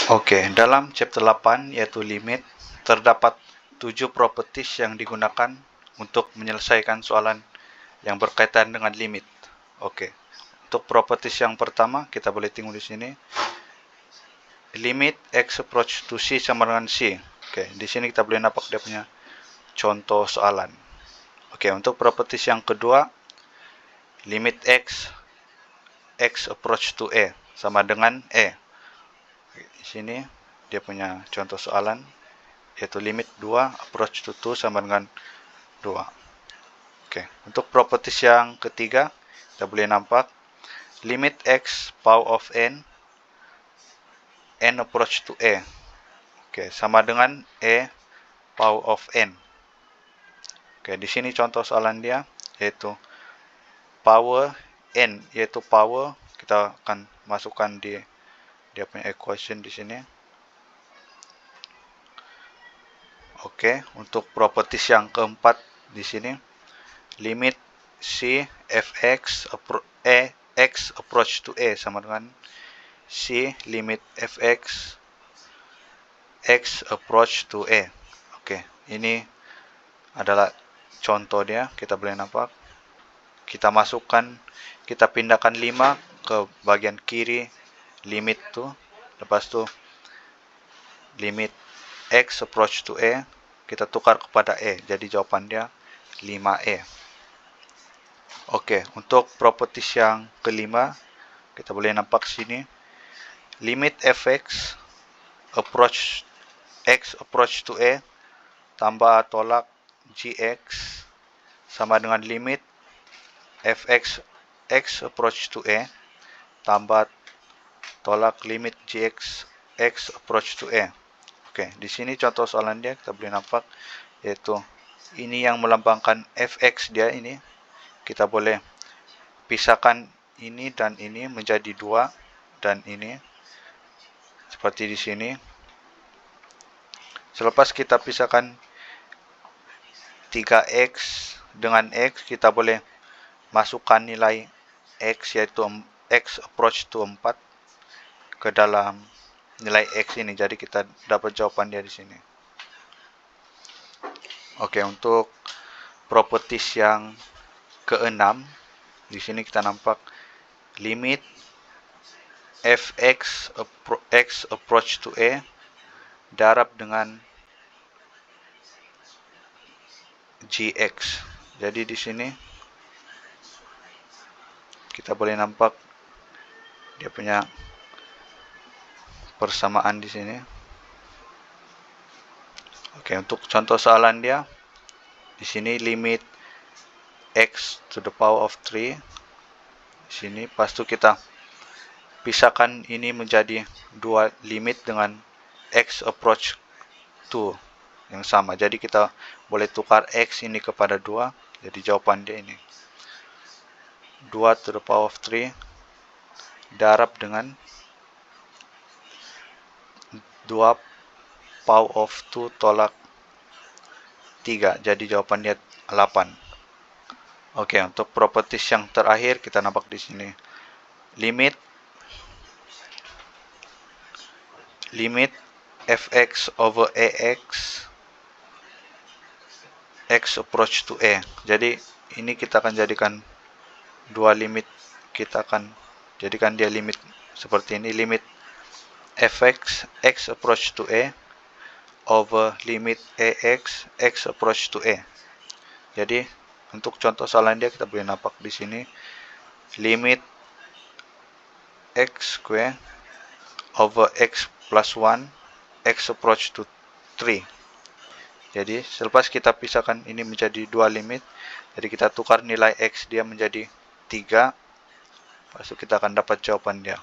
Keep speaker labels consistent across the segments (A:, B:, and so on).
A: Oke, dalam chapter 8 yaitu limit, terdapat 7 properties yang digunakan untuk menyelesaikan soalan yang berkaitan dengan limit. Oke. Untuk properties yang pertama, kita boleh tengok di sini. Limit x approach to c sama dengan c. Oke, di sini kita boleh nampak dia punya contoh soalan. Oke, untuk properties yang kedua, limit x approach to a sama dengan a. Di sini dia punya contoh soalan yaitu limit 2 approach to 2 sama dengan 2. Oke, untuk properties yang ketiga, kita boleh nampak limit x power of n approach to a. Oke, sama dengan a power of n. Oke, di sini contoh soalan dia yaitu power n, yaitu power kita akan masukkan di dia punya equation di sini. Oke, untuk properties yang keempat di sini limit c fx x approach to a sama dengan c limit fx x approach to a. Oke, ini adalah contoh dia, kita boleh nampak. Kita masukkan, kita pindahkan 5 ke bagian kiri limit tuh. Lepas tu limit x approach to a kita tukar kepada a. Jadi jawaban dia 5a. Oke, untuk properties yang kelima, kita boleh nampak sini. Limit fx approach x approach to a tambah tolak gx sama dengan limit fx x approach to a tambah tolak limit gx x approach to a. Oke, di sini contoh soalan dia kita boleh nampak yaitu ini yang melambangkan fx dia ini. Kita boleh pisahkan ini dan ini menjadi 2 dan ini seperti di sini. Selepas kita pisahkan 3x dengan x, kita boleh masukkan nilai x yaitu x approach to 4 ke dalam nilai x ini. Jadi kita dapat jawaban dia di sini. Oke, untuk properties yang keenam, di sini kita nampak limit fx x approach to a darab dengan gx. Jadi di sini kita boleh nampak dia punya persamaan di sini. Oke, untuk contoh soalan dia di sini limit x to the power of 3 di sini. Pas tu kita pisahkan ini menjadi 2 limit dengan x approach to yang sama. Jadi kita boleh tukar x ini kepada 2. Jadi jawaban dia ini 2 to the power of 3 darab dengan 2 power of 2 tolak 3. Jadi jawaban dia 8. Oke, untuk properties yang terakhir kita nampak di sini. Limit fx over ax x approach to a. Jadi ini kita akan jadikan 2 limit, kita akan jadikan dia limit seperti ini. Limit fx x approach to a over limit ax x approach to a. Jadi untuk contoh soalan dia kita boleh nampak di sini limit x square over x plus 1 x approach to 3. Jadi selepas kita pisahkan ini menjadi 2 limit, jadi kita tukar nilai x dia menjadi 3. Lepas itu kita akan dapat jawaban dia.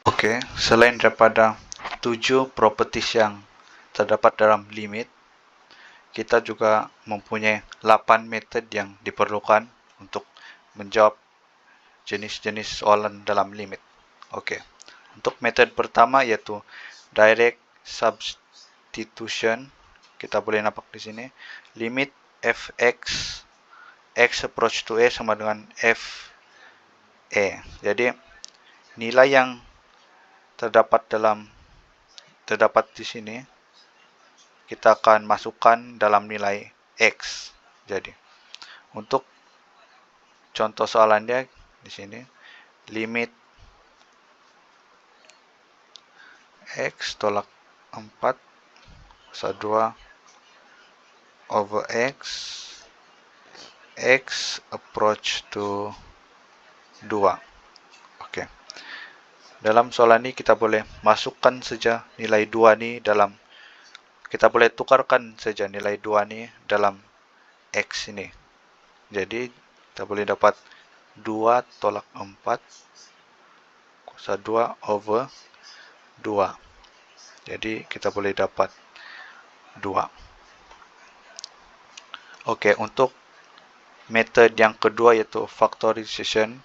A: Oke, selain daripada 7 properties yang terdapat dalam limit, kita juga mempunyai 8 metode yang diperlukan untuk menjawab jenis-jenis soalan dalam limit. Oke, untuk metode pertama yaitu direct substitution. Kita boleh nampak di sini limit fx x approach to a sama dengan f a. Jadi nilai yang terdapat di sini, kita akan masukkan dalam nilai X. Jadi, untuk contoh soalan dia di sini, limit X tolak 4 kuasa 2 over X approach to 2. Oke. Dalam soalan ini kita boleh masukkan saja nilai 2 ni dalam, kita boleh tukarkan saja nilai 2 ni dalam X ini. Jadi, kita boleh dapat 2 tolak 4 kuasa 2 over 2. Jadi, kita boleh dapat 2. Oke, untuk metode yang kedua yaitu factorization,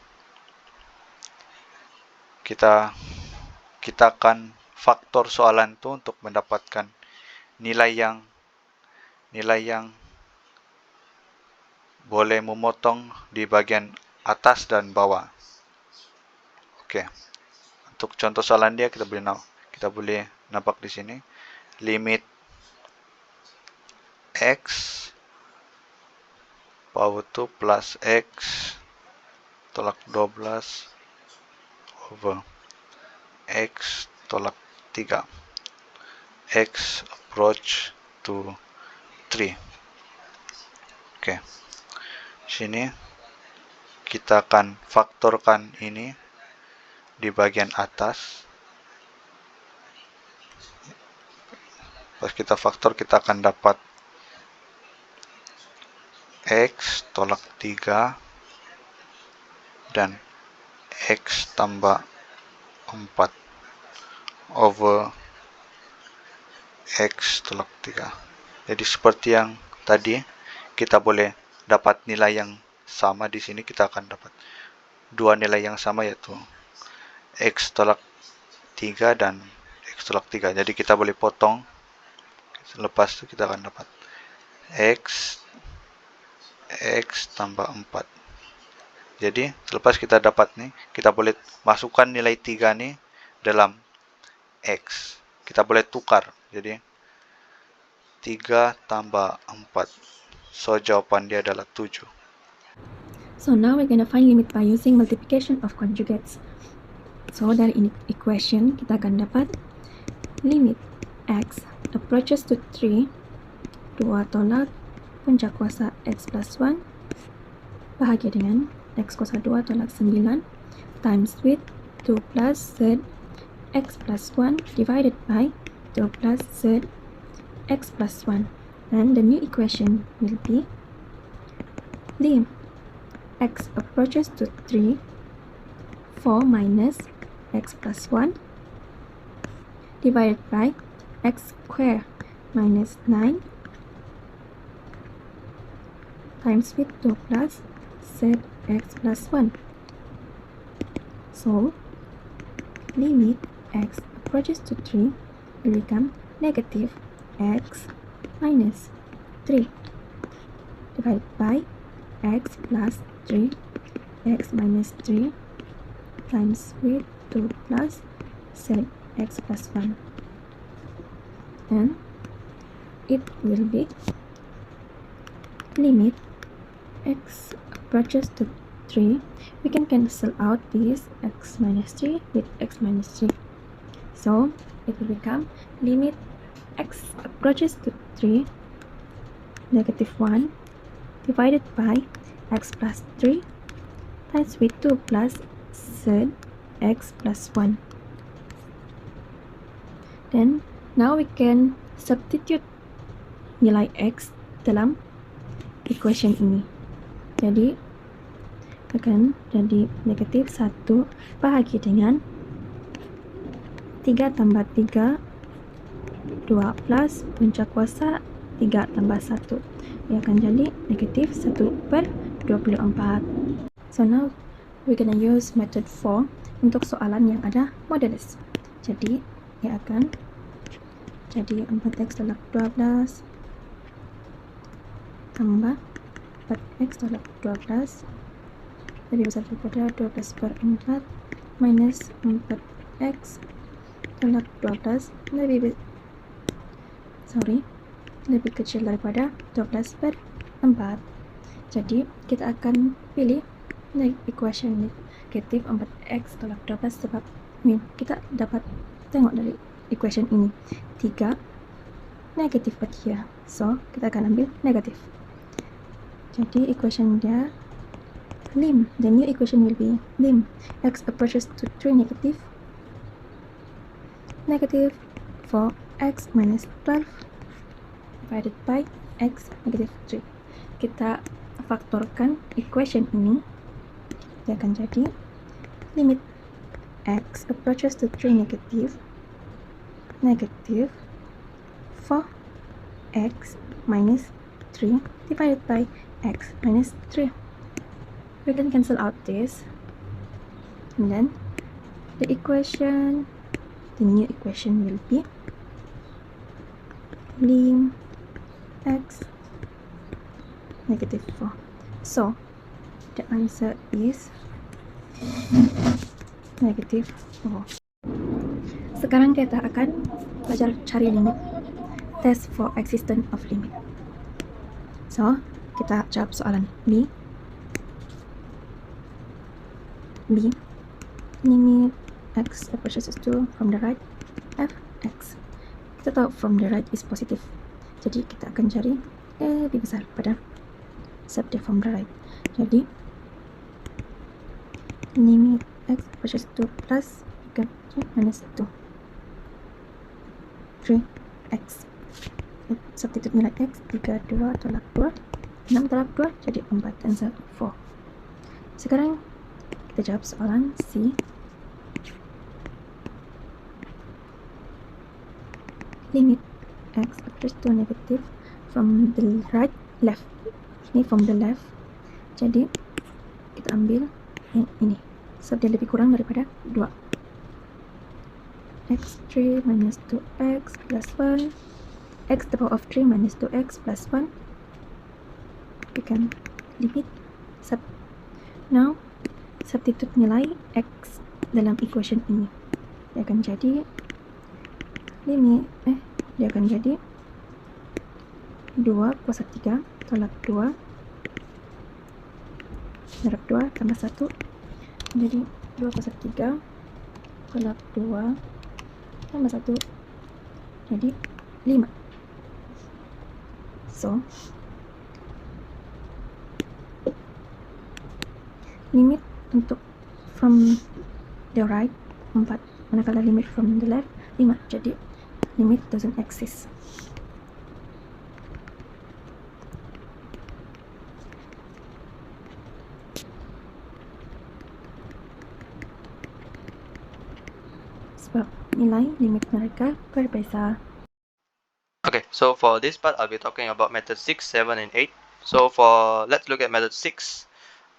A: kita akan faktor soalan itu untuk mendapatkan nilai yang boleh memotong di bagian atas dan bawah. Oke. Untuk contoh soalan dia kita boleh nampak di sini. Limit X power 2 plus X tolak 12 over X tolak 3. X approach to 3. Oke. Sini kita akan faktorkan ini di bagian atas. Pas kita faktor, kita akan dapat X tolak 3 dan X tambah 4 over X tolak 3. Jadi seperti yang tadi, kita boleh dapat nilai yang sama di sini. Kita akan dapat dua nilai yang sama, yaitu X tolak 3 dan X tolak 3. Jadi kita boleh potong. Lepas itu kita akan dapat X tambah 4. Jadi selepas kita dapat nih, kita boleh masukkan nilai 3 nih dalam X. Kita boleh tukar. Jadi 3 tambah 4. So jawapan dia adalah 7.
B: So now we're gonna find limit by using multiplication of conjugates. So dari equation kita akan dapat limit X approaches to 3, 2 tolak puncak kuasa X plus 1 bahagia dengan X kuasa 2 tolak 9 times with 2 plus Z X plus 1 divided by 2 plus Z X plus 1. And the new equation will be lim X approaches to 3, 4 minus X plus 1 divided by X squared minus 9 times with 2 plus Zx plus 1. So, limit X approaches to 3 will become negative X minus 3 divided by X plus 3 X minus 3 times with 2 plus Zx plus 1. And it will be limit X approaches to 3. We can cancel out this X minus 3 with X minus 3. So it will become limit X approaches to 3 negative 1 divided by X plus 3 times with 2 plus Zx plus 1. Then now we can substitute nilai X dalam equation ini. Jadi akan jadi negatif 1 bahagi dengan 3 tambah 3 2 plus puncak kuasa 3 tambah 1. Ia akan jadi negatif 1/24. So now we're gonna use method 4 untuk soalan yang ada modulus. Jadi ia akan jadi 4x tolak 12 tambah 4x tolak 12 lebih besar daripada 12/4 minus 4x tolak 12 lebih kecil daripada 12 per 4. Jadi kita akan pilih equation negatif 4x tolak 12 sebab kita dapat tengok dari equation ini 3 negatif per here. So kita akan ambil negatif. Jadi equation dia lim. The new equation will be lim x approaches to 3 negative 4x minus 12 divided by x negative 3. Kita faktorkan equation ini, dia akan jadi limit x approaches to 3 negative 4x minus 3 divided by x minus 3. We can cancel out this, and then the new equation will be lim x negative 4. So the answer is negative 4. Sekarang kita akan belajar cari limit, test for existence of limit. So kita jawab soalan B. Limit x approaches to from the right fx. Kita tahu from the right is positive, jadi kita akan cari lebih besar pada subject from the right. Jadi limit x approaches to plus 3 minus 2 3x. Substitute nilai x 32 tolak 2 6 tolak 2 jadi 4, answer 4. Sekarang kita jawab soalan C. Limit x approaches to negative from the left. Ini from the left. Jadi kita ambil yang ini. So dia lebih kurang daripada 2. x3 minus 2x plus 1. X to the power of 3 minus 2x plus 1. We can limit now substitute nilai x dalam equation ini. Dia akan jadi dia akan jadi 2 kuasa 3 tolak 2 darab 2 tambah 1 jadi 2 kuasa 3 tolak 2 tambah 1 jadi 5. So limit untuk from the right 4, manakala limit from the left 5, jadi limit doesn't exist. Sebab nilai limit mereka berbeza.
C: Okay, so for this part, I'll be talking about method 6, 7, and 8. So let's look at method 6.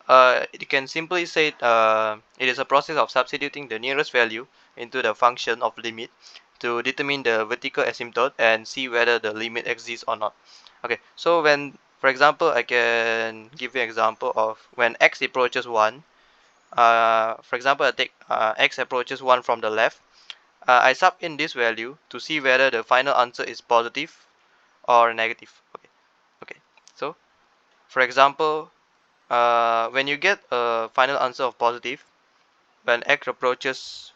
C: You can simply say it is a process of substituting the nearest value into the function of limit to determine the vertical asymptote and see whether the limit exists or not. Okay, so for example, I can give you an example of when x approaches 1. For example, I take x approaches 1 from the left. I sub in this value to see whether the final answer is positive or negative. Okay. So for example, when you get a final answer of positive, when x approaches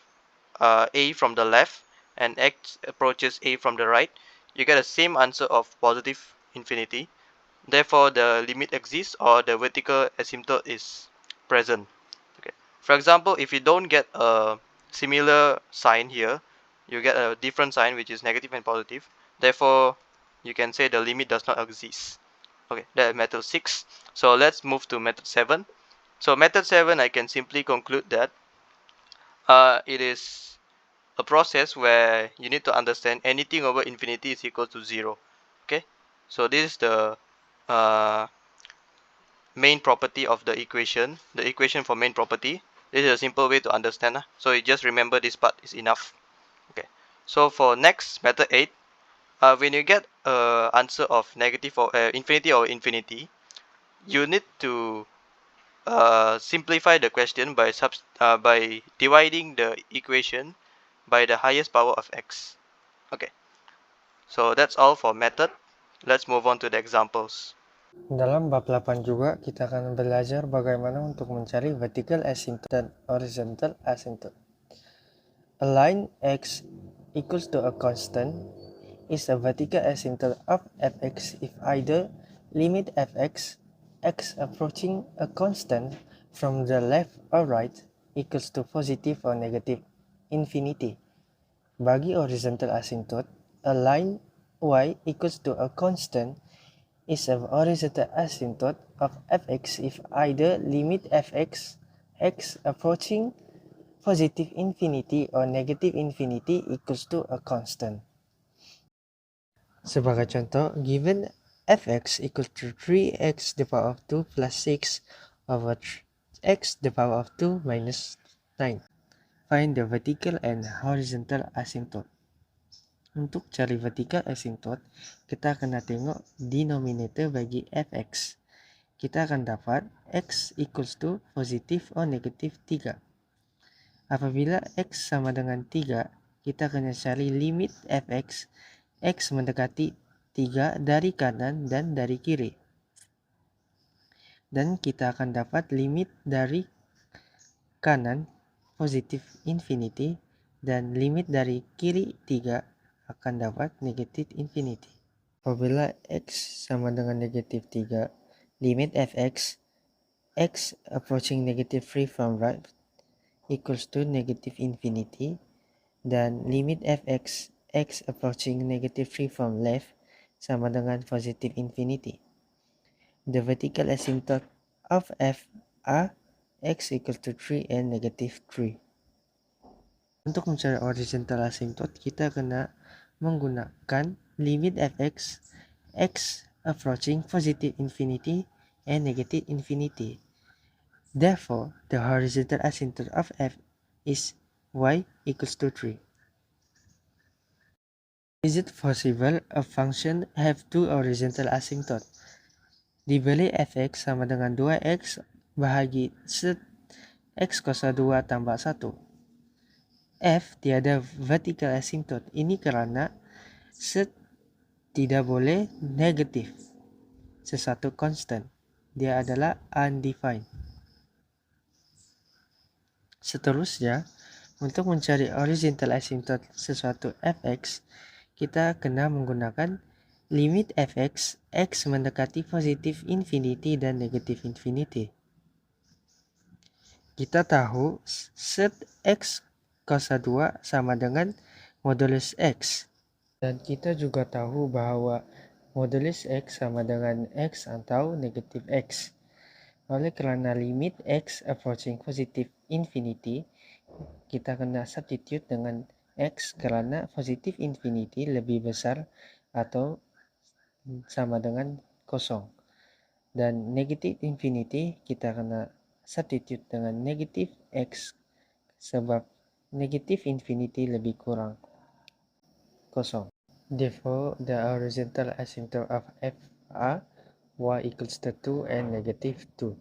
C: a from the left and x approaches a from the right, you get the same answer of positive infinity. Therefore, the limit exists or the vertical asymptote is present. Okay. For example, if you don't get a similar sign here, you get a different sign which is negative and positive. Therefore, you can say the limit does not exist. Okay, that's method 6. So let's move to method 7. So method 7, I can simply conclude that it is a process where you need to understand anything over infinity is equal to 0. Okay, so this is the main property of the equation for main property. This is a simple way to understand. So you just remember this part is enough. Okay, so for next method 8, when you get answer of negative or infinity, you need to simplify the question by dividing the equation by the highest power of x. Okay, so that's all for method. Let's move on to the examples.
D: Dalam bab 8 juga kita akan belajar bagaimana untuk mencari vertical asymptote dan horizontal asymptote. A line x equals to a constant is a vertical asymptote of fx if either limit fx x approaching a constant from the left or right equals to positive or negative infinity. Bagi horizontal asymptote, a line y equals to a constant is a horizontal asymptote of fx if either limit fx x approaching positive infinity or negative infinity equals to a constant. Sebagai contoh, given fx equals to 3x to the power of 2 plus 6 over x to the power of 2 minus 9. Find the vertical and horizontal asymptote. Untuk cari vertical asymptote, kita akan tengok denominator bagi fx. Kita akan dapat x equals to positif or negatif 3. Apabila x sama dengan 3, kita akan cari limit fx, x mendekati 3 dari kanan dan dari kiri. Dan kita akan dapat limit dari kanan positif infinity dan limit dari kiri 3 akan dapat negatif infinity. Apabila x sama dengan negatif 3, limit fx, x approaching negative 3 from right equals to negative infinity, dan limit fx, x approaching negative 3 from left sama dengan positive infinity. The vertical asymptote of f are x equals to 3 and negative 3. Untuk mencari horizontal asymptote, kita kena menggunakan limit fx, x approaching positive infinity and negative infinity. Therefore, the horizontal asymptote of f is y equals to 3. Is it possible a function have two horizontal asymptote? Diberi fx sama dengan 2x bahagi set x kuasa 2 tambah 1. F tiada vertical asymptote. Ini karena set tidak boleh negatif. Sesuatu constant. Dia adalah undefined. Seterusnya, untuk mencari horizontal asymptote sesuatu fx, kita kena menggunakan limit fx, x mendekati positif infinity dan negatif infinity. Kita tahu set x kuasa 2 sama dengan modulus x. Dan kita juga tahu bahwa modulus x sama dengan x atau negatif x. Oleh kerana limit x approaching positive infinity, kita kena substitute dengan x kerana positive infinity lebih besar atau sama dengan kosong. Dan negative infinity kita kena substitute dengan negative x sebab negative infinity lebih kurang kosong. Therefore, the horizontal asymptote of f are y equals to 2 and negative 2.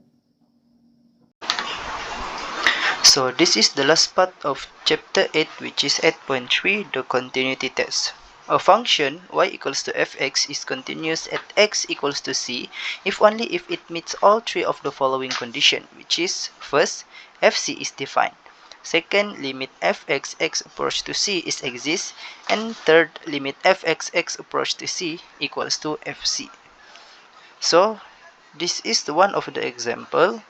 E: So this is the last part of chapter 8, which is 8.3, the continuity test. A function y equals to fx is continuous at x equals to c if only if it meets all three of the following condition, which is first, fc is defined. Second, limit fx x approach to c is exists, and third, limit fx x approach to c equals to fc. So this is the one of the example.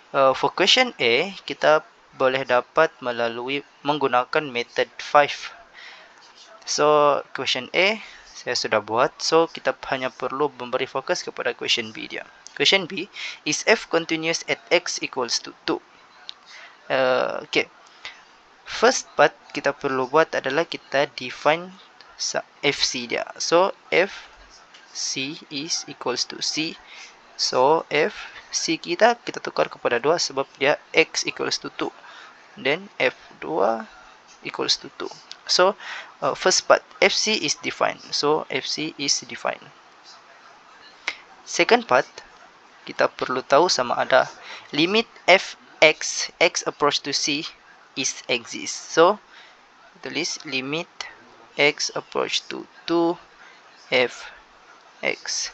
E: For question A, kita boleh dapat melalui menggunakan method 5. So question A saya sudah buat. So kita hanya perlu memberi fokus kepada question B dia. Question B is f continuous at x equals to 2. Okay. First part kita perlu buat adalah kita define fc dia. So fc is equals to c. So fc kita tukar kepada 2 sebab dia x equals to 2. Then f2 equals to 2. So first part, fc is defined. So fc is defined. Second part, kita perlu tahu sama ada limit fx x approach to c is exist. So tulis limit x approach to 2 fx.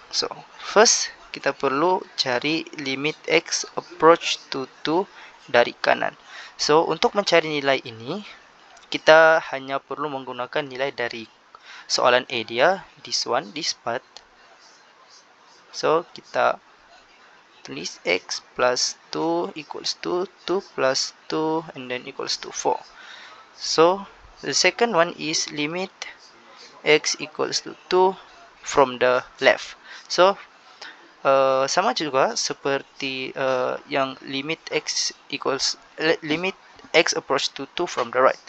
E: So, first kita perlu cari limit x approach to 2 dari kanan. So, untuk mencari nilai ini, kita hanya perlu menggunakan nilai dari soalan A dia, this part. So, kita tulis x plus 2 equals to 2 plus 2 and then equals to 4. So, the second one is limit x equals to 2 from the left. So, sama juga seperti yang limit x approach to 2 from the right.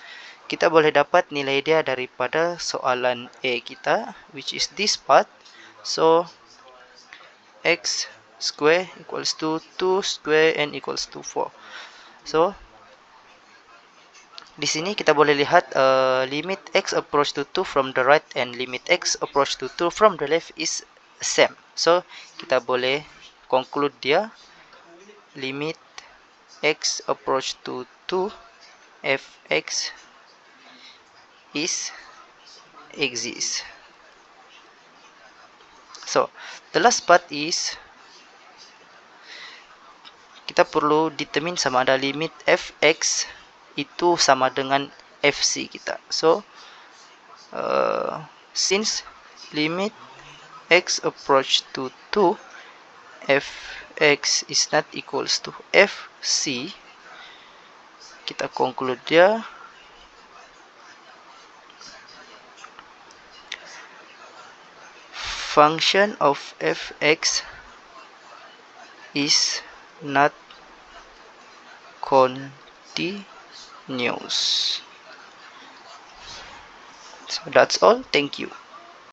E: Kita boleh dapat nilai dia daripada soalan A kita, which is this part. So, x square equals to 2 square and equals to 4. So, di sini kita boleh lihat limit x approach to 2 from the right and limit x approach to 2 from the left is same. So, kita boleh conclude dia limit x approach to 2 fx is exists. So, the last part is kita perlu determine sama ada limit fx itu sama dengan fc kita. So, since limit x approach to 2 fx is not equals to fc, kita conclude dia function of fx is not continuous. So that's all. Thank you.